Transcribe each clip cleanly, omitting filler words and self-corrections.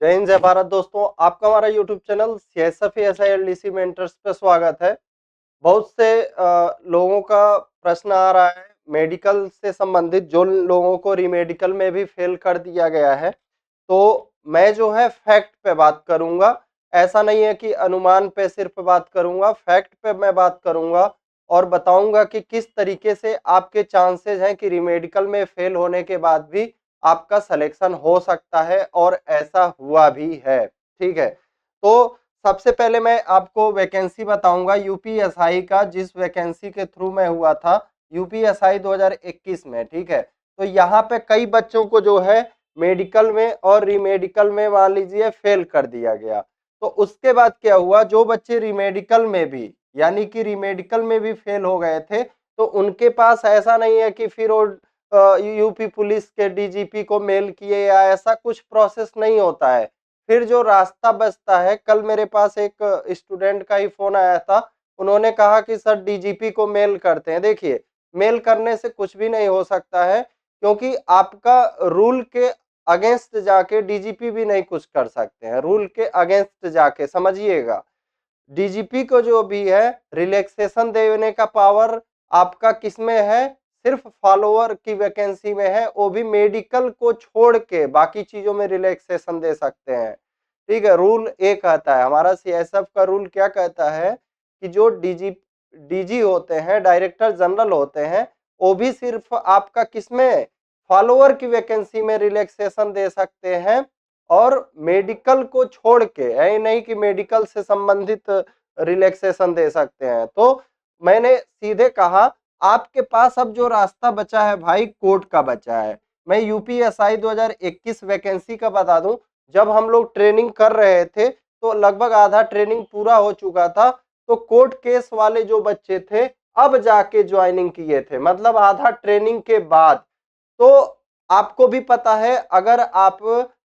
जय हिंद जय भारत दोस्तों, आपका हमारा यूट्यूब चैनल सीएसएफ एसआईएलडीसी मेंटर्स पे स्वागत है। बहुत से लोगों का प्रश्न आ रहा है मेडिकल से संबंधित, जो लोगों को रीमेडिकल में भी फेल कर दिया गया है। तो मैं जो है फैक्ट पे बात करूंगा, ऐसा नहीं है कि अनुमान पे सिर्फ बात करूंगा, फैक्ट पे मैं बात करूंगा और बताऊंगा कि किस तरीके से आपके चांसेस हैं कि रीमेडिकल में फेल होने के बाद भी आपका सिलेक्शन हो सकता है और ऐसा हुआ भी है। ठीक है, तो सबसे पहले मैं आपको वैकेंसी बताऊंगा यूपीएसआई का, जिस वैकेंसी के थ्रू मैं हुआ था यूपीएसआई 2021 में। ठीक है, तो यहाँ पे कई बच्चों को जो है मेडिकल में और रीमेडिकल में मान लीजिए फेल कर दिया गया। तो उसके बाद क्या हुआ, जो बच्चे रीमेडिकल में भी यानी कि रीमेडिकल में भी फेल हो गए थे, तो उनके पास ऐसा नहीं है कि फिर वो यूपी पुलिस के डीजीपी को मेल किए या ऐसा कुछ प्रोसेस नहीं होता है। फिर जो रास्ता बचता है, कल मेरे पास एक स्टूडेंट का ही फोन आया था, उन्होंने कहा कि सर डीजीपी को मेल करते हैं। देखिए, मेल करने से कुछ भी नहीं हो सकता है, क्योंकि आपका रूल के अगेंस्ट जाके डीजीपी भी नहीं कुछ कर सकते हैं। रूल के अगेंस्ट जाके समझिएगा, डीजीपी को जो भी है रिलैक्सेशन देने का पावर आपका किसमें है, सिर्फ फॉलोअर की वैकेंसी में है। वो भी मेडिकल को छोड़ के बाकी चीजों में रिलैक्सेशन दे सकते हैं। ठीक है, रूल ए कहता है, हमारा सीएसएफ का रूल क्या कहता है कि जो डीजी होते हैं, डायरेक्टर जनरल होते हैं, वो भी सिर्फ आपका किसमें, फॉलोअर की वैकेंसी में रिलैक्सेशन दे सकते हैं और मेडिकल को छोड़ के, है नहीं कि मेडिकल से संबंधित रिलैक्सेशन दे सकते हैं। तो मैंने सीधे कहा आपके पास अब जो रास्ता बचा है भाई, कोर्ट का बचा है। मैं यूपीएसआई 2021 वैकेंसी का बता दूं, जब हम लोग ट्रेनिंग कर रहे थे तो लगभग आधा ट्रेनिंग पूरा हो चुका था। तो कोर्ट केस वाले जो बच्चे थे अब जाके ज्वाइनिंग किए थे, मतलब आधा ट्रेनिंग के बाद। तो आपको भी पता है, अगर आप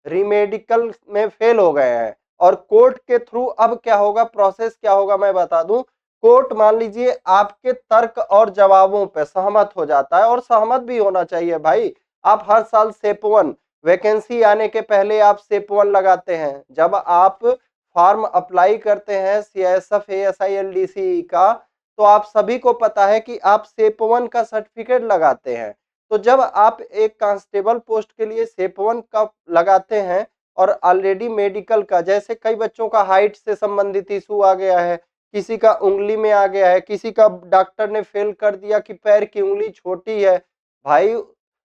रीमेडिकल में फेल हो गए हैं और कोर्ट के थ्रू अब क्या होगा, प्रोसेस क्या होगा मैं बता दूं। कोर्ट मान लीजिए आपके तर्क और जवाबों पे सहमत हो जाता है, और सहमत भी होना चाहिए भाई। आप हर साल सेप 1 वैकेंसी आने के पहले आप सेप 1 लगाते हैं। जब आप फॉर्म अप्लाई करते हैं सीएसएफ एएसआईएलडीसी का, तो आप सभी को पता है कि आप सेप 1 का सर्टिफिकेट लगाते हैं। तो जब आप एक कांस्टेबल पोस्ट के लिए सेप 1 का लगाते हैं और ऑलरेडी मेडिकल का, जैसे कई बच्चों का हाइट से संबंधित इशू आ गया है, किसी का उंगली में आ गया है, किसी का डॉक्टर ने फेल कर दिया कि पैर की उंगली छोटी है। भाई,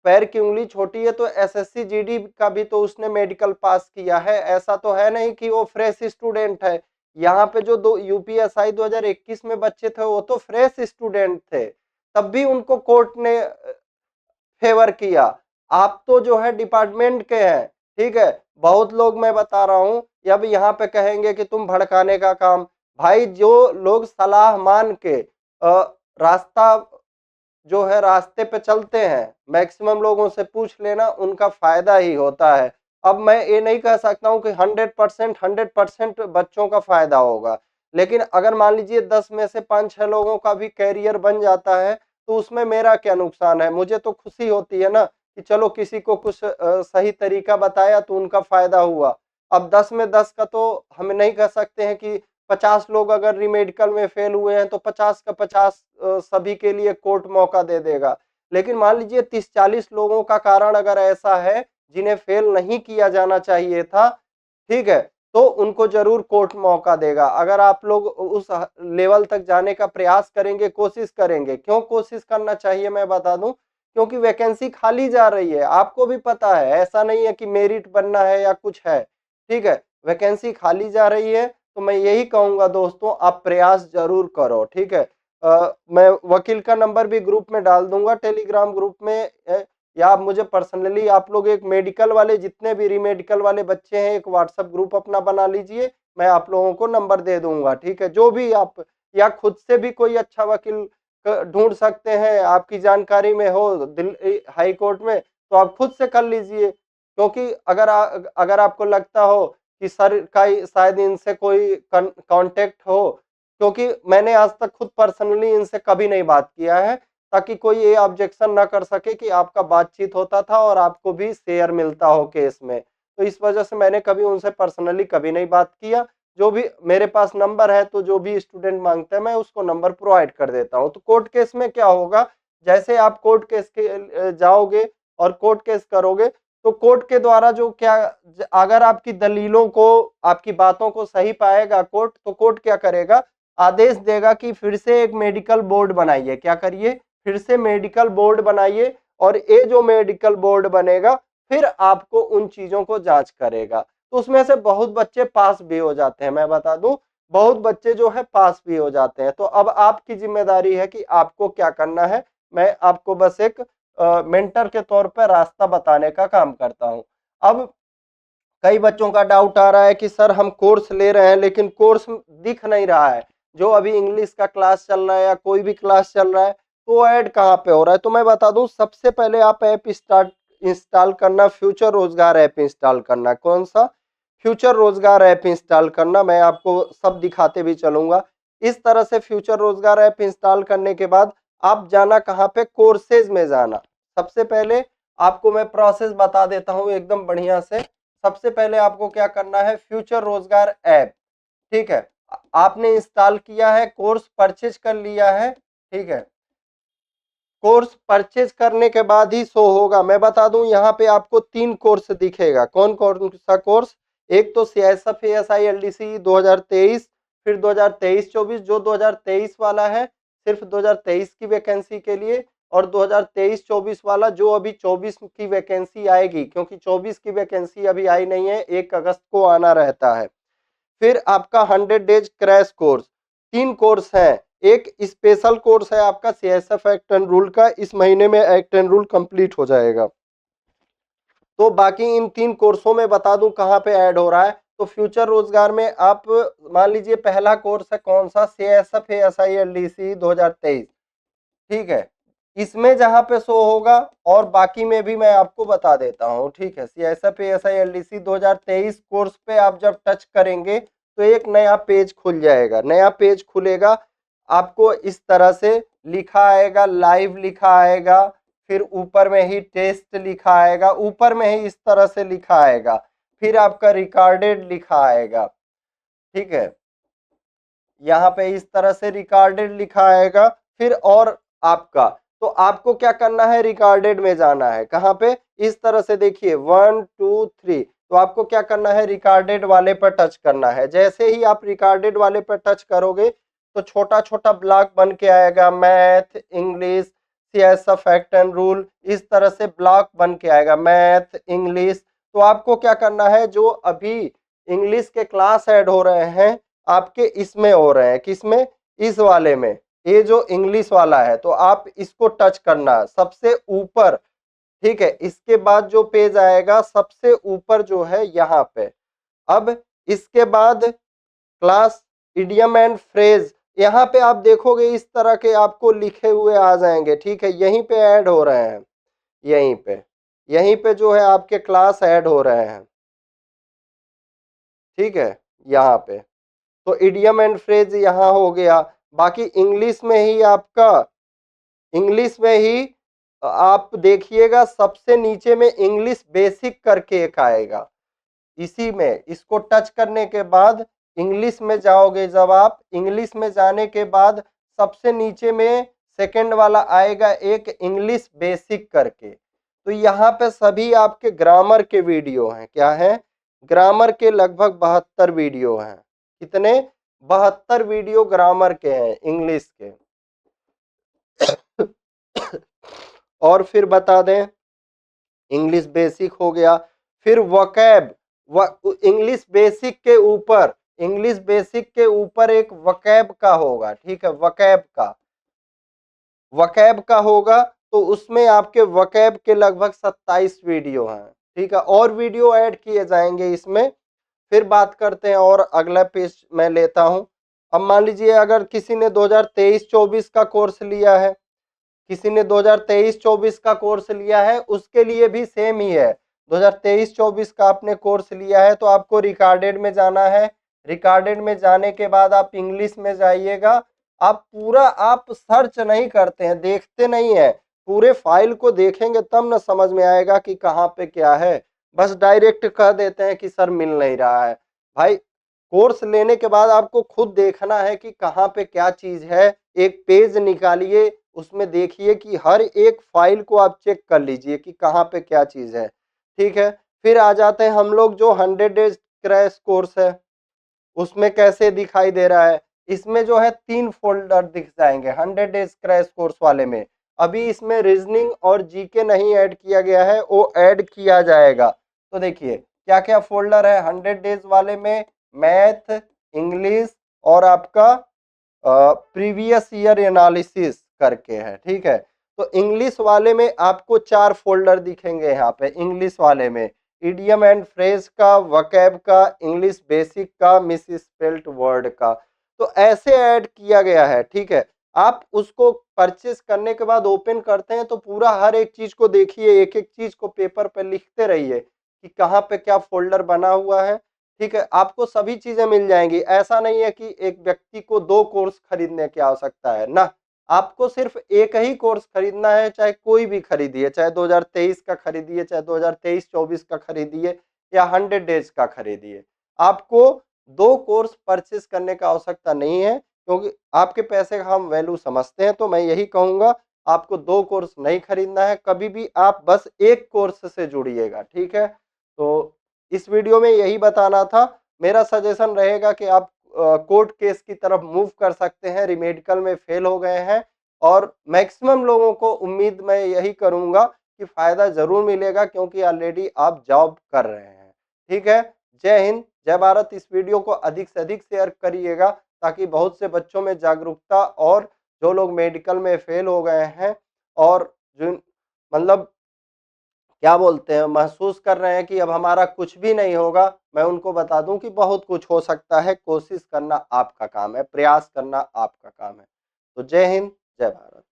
पैर की उंगली छोटी है तो एसएससी जीडी का भी तो उसने मेडिकल पास किया है, ऐसा तो है नहीं कि वो फ्रेश स्टूडेंट है। यहाँ पे जो दो यूपीएसआई 2021 में बच्चे थे वो तो फ्रेश स्टूडेंट थे, तब भी उनको कोर्ट ने फेवर किया। आप तो जो है डिपार्टमेंट के हैं। ठीक है, बहुत लोग मैं बता रहा हूं, अब यहाँ पे कहेंगे कि तुम भड़काने का काम। भाई, जो लोग सलाह मान के रास्ता जो है रास्ते पे चलते हैं, मैक्सिमम लोगों से पूछ लेना, उनका फायदा ही होता है। अब मैं ये नहीं कह सकता हूँ कि 100% बच्चों का फायदा होगा, लेकिन अगर मान लीजिए 10 में से 5-6 लोगों का भी कैरियर बन जाता है, तो उसमें मेरा क्या नुकसान है। मुझे तो खुशी होती है ना कि चलो किसी को कुछ सही तरीका बताया तो उनका फायदा हुआ। अब 10 में 10 का तो हम नहीं कह सकते हैं कि 50 लोग अगर रीमेडिकल में फेल हुए हैं तो 50 का 50 सभी के लिए कोर्ट मौका दे देगा। लेकिन मान लीजिए 30-40 लोगों का कारण अगर ऐसा है जिन्हें फेल नहीं किया जाना चाहिए था, ठीक है, तो उनको जरूर कोर्ट मौका देगा। अगर आप लोग उस लेवल तक जाने का प्रयास करेंगे, कोशिश करेंगे। क्यों कोशिश करना चाहिए मैं बता दूं, क्योंकि वैकेंसी खाली जा रही है, आपको भी पता है। ऐसा नहीं है कि मेरिट बनना है या कुछ है। ठीक है, वैकेंसी खाली जा रही है, तो मैं यही कहूंगा दोस्तों, आप प्रयास जरूर करो। ठीक है, मैं वकील का नंबर भी ग्रुप में डाल दूंगा, टेलीग्राम ग्रुप में, या आप मुझे पर्सनली, आप लोग एक मेडिकल वाले, जितने भी रीमेडिकल वाले बच्चे हैं, एक व्हाट्सएप ग्रुप अपना बना लीजिए, मैं आप लोगों को नंबर दे दूंगा। ठीक है, जो भी आप, या खुद से भी कोई अच्छा वकील ढूंढ सकते हैं, आपकी जानकारी में हो दिल्ली हाई कोर्ट में, तो आप खुद से कर लीजिए। क्योंकि अगर आपको लगता हो कि सर का शायद इनसे कोई कांटेक्ट हो, क्योंकि मैंने आज तक खुद पर्सनली इनसे कभी नहीं बात किया है, ताकि कोई ये ऑब्जेक्शन ना कर सके कि आपका बातचीत होता था और आपको भी शेयर मिलता हो केस में। तो इस वजह से मैंने कभी उनसे पर्सनली कभी नहीं बात किया। जो भी मेरे पास नंबर है तो जो भी स्टूडेंट मांगता है मैं उसको नंबर प्रोवाइड कर देता हूँ। तो कोर्ट केस में क्या होगा, जैसे आप कोर्ट केस के जाओगे और कोर्ट केस करोगे तो कोर्ट के द्वारा जो क्या, अगर आपकी दलीलों को, आपकी बातों को सही पाएगा कोर्ट, तो कोर्ट क्या करेगा, आदेश देगा कि फिर से एक मेडिकल बोर्ड बनाइए। क्या करिए, फिर से मेडिकल बोर्ड बनाइए, और ये जो मेडिकल बोर्ड बनेगा फिर आपको उन चीजों को जांच करेगा। तो उसमें से बहुत बच्चे पास भी हो जाते हैं, मैं बता दूं, बहुत बच्चे जो है पास भी हो जाते हैं। तो अब आपकी जिम्मेदारी है कि आपको क्या करना है। मैं आपको बस एक मेंटर के तौर पर रास्ता बताने का काम करता हूं। अब कई बच्चों का डाउट आ रहा है कि सर हम कोर्स ले रहे हैं लेकिन कोर्स दिख नहीं रहा है, जो अभी इंग्लिश का क्लास चल रहा है या कोई भी क्लास चल रहा है तो ऐड कहाँ पे हो रहा है। तो मैं बता दूं, सबसे पहले आप ऐप इंस्टॉल करना, फ्यूचर रोजगार ऐप इंस्टॉल करना। कौन सा, फ्यूचर रोजगार ऐप इंस्टॉल करना। मैं आपको सब दिखाते भी चलूंगा। इस तरह से फ्यूचर रोजगार ऐप इंस्टॉल करने के बाद आप जाना कहाँ पे, कोर्सेज में जाना। सबसे पहले आपको मैं प्रोसेस बता देता हूँ एकदम बढ़िया से। सबसे पहले आपको क्या करना है, फ्यूचर रोजगार ऐप, ठीक है, आपने इंस्टॉल किया है, कोर्स परचेज कर लिया है, ठीक है। कोर्स परचेज करने के बाद ही शो होगा। मैं बता दूं, यहाँ पे आपको 3 कोर्स दिखेगा। कौन कौन सा कोर्स, एक तो CISF ASI LDC 2023, फिर 2023-24 जो 2023 वाला है सिर्फ 2023 की वैकेंसी के लिए, और 2023-24 वाला जो अभी 24 की वैकेंसी आएगी, क्योंकि 24 की वैकेंसी अभी आई नहीं है, 1 अगस्त को आना रहता है। फिर आपका 100 डेज क्रैश कोर्स, 3 कोर्स हैं। एक स्पेशल कोर्स है आपका CISF एक्ट एंड रूल का, इस महीने में एक्ट एंड रूल कंप्लीट हो जाएगा। तो बाकी इन 3 कोर्सों में बता दूं कहां पे ऐड हो रहा है। तो फ्यूचर रोजगार में आप मान लीजिए पहला कोर्स है कौन सा, CISF ASI LDC 2023, ठीक है। इसमें जहां पे शो होगा, और बाकी में भी मैं आपको बता देता हूं, ठीक है। CISF ASI LDC 2023 कोर्स पे आप जब टच करेंगे तो एक नया पेज खुल जाएगा। नया पेज खुलेगा, आपको इस तरह से लिखा आएगा, लाइव लिखा आएगा, फिर ऊपर में ही टेस्ट लिखा आएगा, ऊपर में ही इस तरह से लिखा आएगा, फिर आपका रिकॉर्डेड लिखा आएगा, ठीक है। यहाँ पे इस तरह से रिकॉर्डेड लिखा आएगा, फिर और आपका, तो आपको क्या करना है, रिकॉर्डेड में जाना है। कहाँ पे, इस तरह से देखिए 1 2 3, तो आपको क्या करना है, रिकॉर्डेड वाले पर टच करना है। जैसे ही आप रिकॉर्डेड वाले पर टच करोगे तो छोटा छोटा ब्लॉक बन के आएगा, math, English, CISF act and rule, इस तरह से ब्लॉक बन के आएगा, मैथ, इंग्लिश। तो आपको क्या करना है, जो अभी इंग्लिश के क्लास ऐड हो रहे हैं आपके इसमें हो रहे हैं, किसमें, इस वाले में, ये जो इंग्लिश वाला है, तो आप इसको टच करना सबसे ऊपर, ठीक है। इसके बाद जो पेज आएगा सबसे ऊपर जो है यहाँ पे। अब इसके बाद क्लास, इडियम एंड फ्रेज, यहाँ पे आप देखोगे इस तरह के आपको लिखे हुए आ जाएंगे, ठीक है। यहीं पे ऐड हो रहे हैं, यहीं पे जो है आपके क्लास ऐड हो रहे हैं, ठीक है, यहाँ पे। तो इडियम एंड फ्रेज यहाँ हो गया। बाकी इंग्लिश में ही आपका, इंग्लिश में ही आप देखिएगा सबसे नीचे में इंग्लिश बेसिक करके एक आएगा, इसी में इसको टच करने के बाद इंग्लिश में जाओगे। जब आप इंग्लिश में जाने के बाद सबसे नीचे में सेकंड वाला आएगा एक इंग्लिश बेसिक करके। तो यहाँ पे सभी आपके ग्रामर के वीडियो हैं, क्या है, ग्रामर के लगभग 72 वीडियो हैं। कितने, 72 वीडियो ग्रामर के हैं, इंग्लिश के। और फिर बता दें, इंग्लिश बेसिक हो गया, फिर वकैब, इंग्लिश बेसिक के ऊपर, इंग्लिश बेसिक के ऊपर एक वकैब का होगा, ठीक है, वकैब का होगा। तो उसमें आपके वकैब के लगभग 27 वीडियो हैं, ठीक है, और वीडियो ऐड किए जाएंगे इसमें। फिर बात करते हैं, और अगला पेज मैं लेता हूं। अब मान लीजिए अगर किसी ने 2023-24 का कोर्स लिया है, किसी ने 2023-24 का कोर्स लिया है, उसके लिए भी सेम ही है। 2023-24 का आपने कोर्स लिया है तो आपको रिकॉर्डेड में जाना है। रिकॉर्डेड में जाने के बाद आप इंग्लिश में जाइएगा। आप पूरा, आप सर्च नहीं करते हैं, देखते नहीं है, पूरे फाइल को देखेंगे तब ना समझ में आएगा कि कहाँ पे क्या है। बस डायरेक्ट कह देते हैं कि सर मिल नहीं रहा है। भाई कोर्स लेने के बाद आपको खुद देखना है कि कहाँ पे क्या चीज है। एक पेज निकालिए, उसमें देखिए कि हर एक फाइल को आप चेक कर लीजिए कि कहाँ पे क्या चीज है। ठीक है, फिर आ जाते हैं हम लोग जो 100 डेज क्रैश कोर्स है, उसमें कैसे दिखाई दे रहा है। इसमें जो है 3 फ़ोल्डर दिख जाएँगे 100 डेज़ क्रैश कोर्स वाले में। अभी इसमें रीज़निंग और जीके नहीं ऐड किया गया है, वो ऐड किया जाएगा। तो देखिए क्या-क्या फ़ोल्डर है 100 डेज़ वाले में, मैथ, इंग्लिश और आपका प्रीवियस ईयर एनालिसिस करके है, ठीक है। तो इंग्लिश वाले में आपको 4 फ़ोल्डर दिखेंगे यहाँ पे इंग्लिश वाले में। इडियम एंड फ्रेज का, वोकैब का, इंग्लिश बेसिक का, मिसस्पेल्ड वर्ड का। तो ऐसे ऐड किया गया है, ठीक है। आप उसको परचेज़ करने के बाद ओपन करते हैं तो पूरा हर एक चीज़ को देखिए, एक-एक चीज़ को पेपर पे लिखते रहिए कि कहाँ पे क्या फ़ोल्डर बना हुआ है, ठीक है। आपको सभी चीज़ें मिल जाएँगी। ऐसा नहीं है कि एक व्यक्ति को 2 कोर्स खरीदने की आवश्यकता है, ना। आपको सिर्फ़ एक ही कोर्स खरीदना है, चाहे कोई भी खरीदिए, चाहे 2023 का खरीदिए, चाहे 2023-24 का खरीदिए या 100 डेज़ का खरीदिए। आपको 2 कोर्स परचेज़ करने का आवश्यकता नहीं है, क्योंकि आपके पैसे का हम वैल्यू समझते हैं। तो मैं यही कहूँगा, आपको 2 कोर्स नहीं खरीदना है, कभी भी आप बस 1 कोर्स से जुड़िएगा, ठीक है। तो इस वीडियो में यही बताना था। मेरा सजेशन रहेगा कि आप कोर्ट केस की तरफ मूव कर सकते हैं, रीमेडिकल में फेल हो गए हैं और मैक्सिमम लोगों को उम्मीद मैं यही करूँगा कि फ़ायदा ज़रूर मिलेगा, क्योंकि ऑलरेडी आप जॉब कर रहे हैं। ठीक है? जय हिंद, जय भारत। इस वीडियो को अधिक से अधिक शेयर करिएगा, ताकि बहुत से बच्चों में जागरूकता और जो लोग मेडिकल में फेल हो गए हैं और जिन मतलब क्या बोलते हैं, महसूस कर रहे हैं कि अब हमारा कुछ भी नहीं होगा, मैं उनको बता दूं कि बहुत कुछ हो सकता है। कोशिश करना आपका काम है, प्रयास करना आपका काम है। तो जय हिंद, जय भारत।